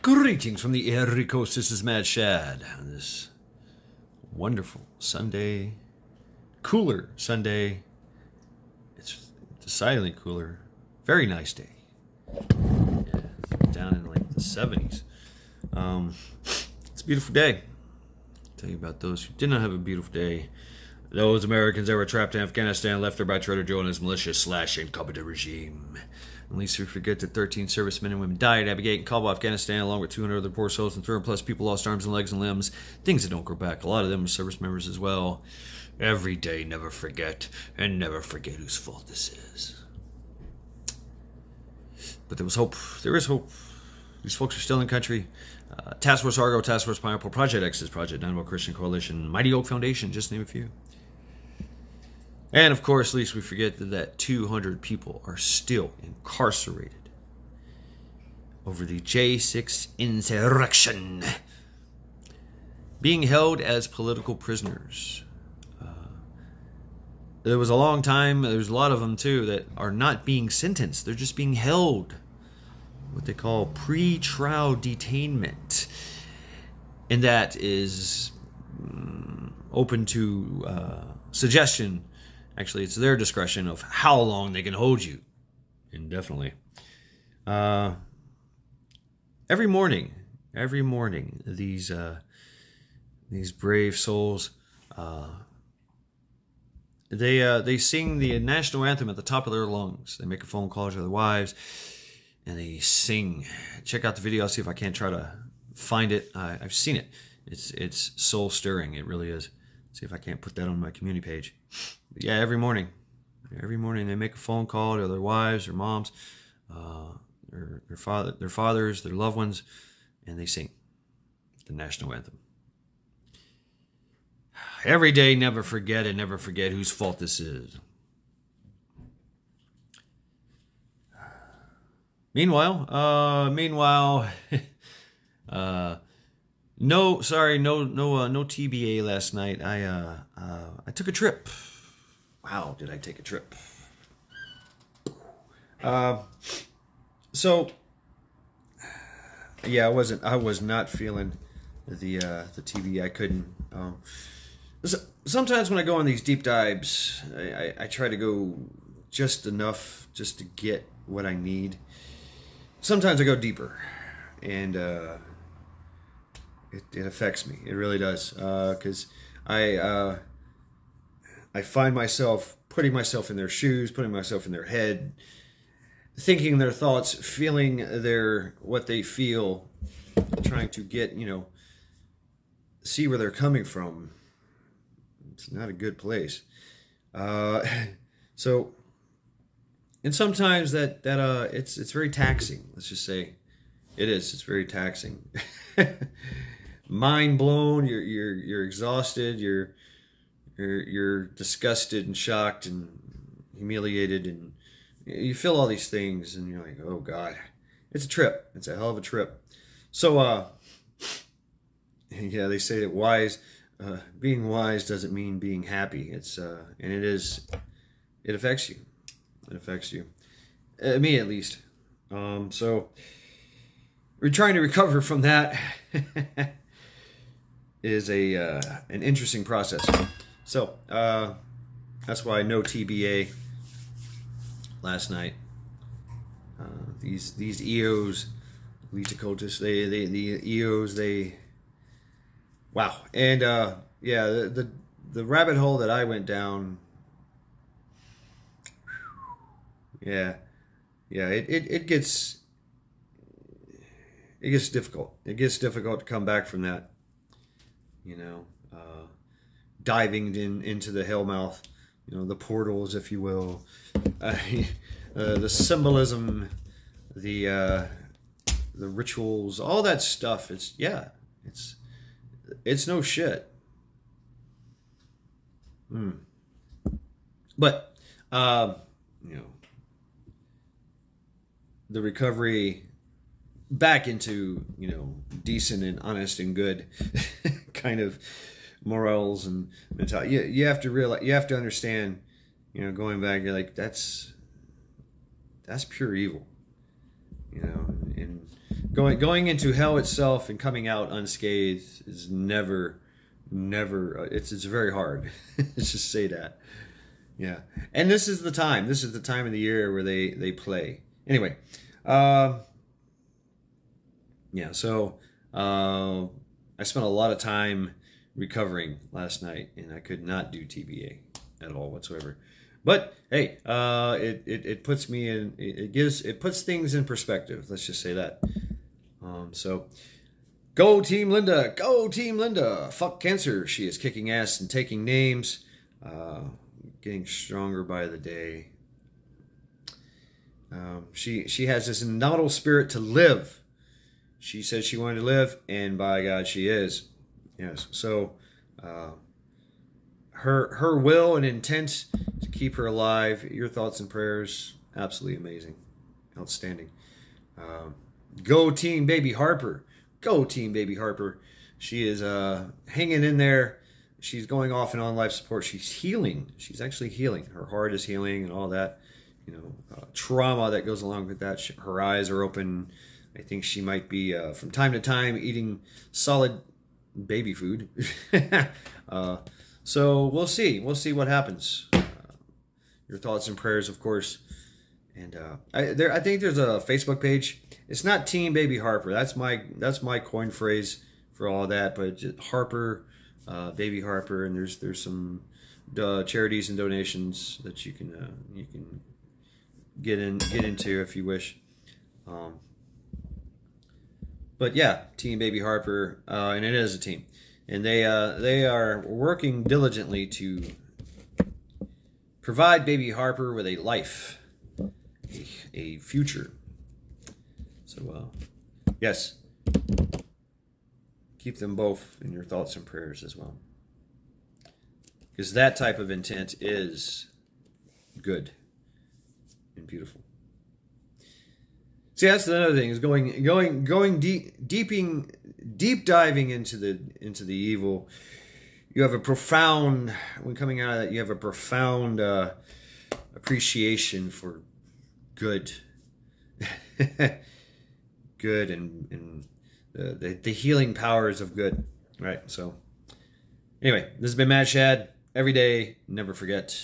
Greetings from the Airy Coast. This is Mad Shad on this wonderful Sunday, cooler Sunday. It's decidedly cooler. Very nice day. Yeah, it's down in like the 70s. It's a beautiful day. I'll tell you about those who did not have a beautiful day. Those Americans that were trapped in Afghanistan, left there by Trader Joe and his militia/incompetent regime. At least we forget that 13 servicemen and women died at Abu Ghait and Kabul, Afghanistan, along with 200 other poor souls, and 300 plus people lost arms and legs and limbs. Things that don't grow back. A lot of them are service members as well. Every day, never forget, and never forget whose fault this is. But there was hope. There is hope. These folks are still in the country. Task Force Argo, Task Force Pineapple, Project X's, Project Dynamo Christian Coalition, Mighty Oak Foundation, just to name a few. And of course, least we forget that 200 people are still incarcerated over the J6 insurrection, being held as political prisoners. There was a long time, there's a lot of them too, that are not being sentenced. They're just being held. What they call pre-trial detainment. And that is open to suggestion. Actually, it's their discretion of how long they can hold you indefinitely. Every morning, these brave souls, they sing the national anthem at the top of their lungs. They make a phone call to their wives, and they sing. Check out the video. I'll see if I can't try to find it. I've seen it. It's soul stirring. It really is. See if I can't put that on my community page. But yeah, every morning they make a phone call to their wives, their moms, their fathers, their loved ones, and they sing the national anthem. Every day, never forget, and never forget whose fault this is. Meanwhile, no TBA last night. I took a trip. Wow, did I take a trip? So yeah, I was not feeling the TBA. I couldn't. Sometimes when I go on these deep dives, I try to go just enough just to get what I need. Sometimes I go deeper, and it affects me. It really does, because I find myself putting myself in their shoes, putting myself in their head, thinking their thoughts, feeling what they feel, trying to get, see where they're coming from. It's not a good place. So, and sometimes that it's very taxing. Let's just say it is. It's very taxing. Mind blown. You're exhausted. You're disgusted and shocked and humiliated, and you feel all these things, and you're like, oh God, it's a trip. It's a hell of a trip. So yeah, they say that being wise doesn't mean being happy. It's and it affects you. It affects you. Me at least. So we're trying to recover from that. Is an interesting process. So that's why no TBA last night. These EOs, least occultists, the EOs, wow. And yeah, the rabbit hole that I went down. Yeah, it gets difficult. It gets difficult to come back from that. Diving into the hellmouth, the portals, if you will, the symbolism, the rituals, all that stuff. It's no shit. But the recovery back into decent and honest and good kind of morals and mentality. You have to realize, you have to understand, going back, you're like, that's pure evil, and going into hell itself and coming out unscathed is never it's very hard. Let's just say that. Yeah. And this is the time of the year where they play. Anyway, yeah, so I spent a lot of time recovering last night, and I could not do TBA at all whatsoever. But hey, it puts me in, it puts things in perspective. Let's just say that. So go Team Linda, go Team Linda. Fuck cancer. She is kicking ass and taking names, getting stronger by the day. She has this inaudible spirit to live. She said she wanted to live, and by God, she is. Yes. So her will and intent to keep her alive. Your thoughts and prayers, absolutely amazing, outstanding. Go TeamBabyHarper. Go TeamBabyHarper. She is hanging in there. She's going off and on life support. She's healing. She's actually healing. Her heart is healing and all that. You know, trauma that goes along with that. Her eyes are open. I think she might be, from time to time, eating solid baby food. So we'll see. We'll see what happens. Your thoughts and prayers, of course. And I think there's a Facebook page. It's not TeamBabyHarper. That's my coin phrase for all that. But just Harper, BabyHarper, and there's some charities and donations that you can get into if you wish. But yeah, TeamBabyHarper, and it is a team, and they are working diligently to provide Baby Harper with a life, a future. So yes, keep them both in your thoughts and prayers as well, because that type of intent is good and beautiful. See, that's another thing, is going deep diving into the evil. You have a profound, when coming out of that, you have a profound appreciation for good, good, and the healing powers of good. Right. So, anyway, this has been Mad Shad. Every day, never forget.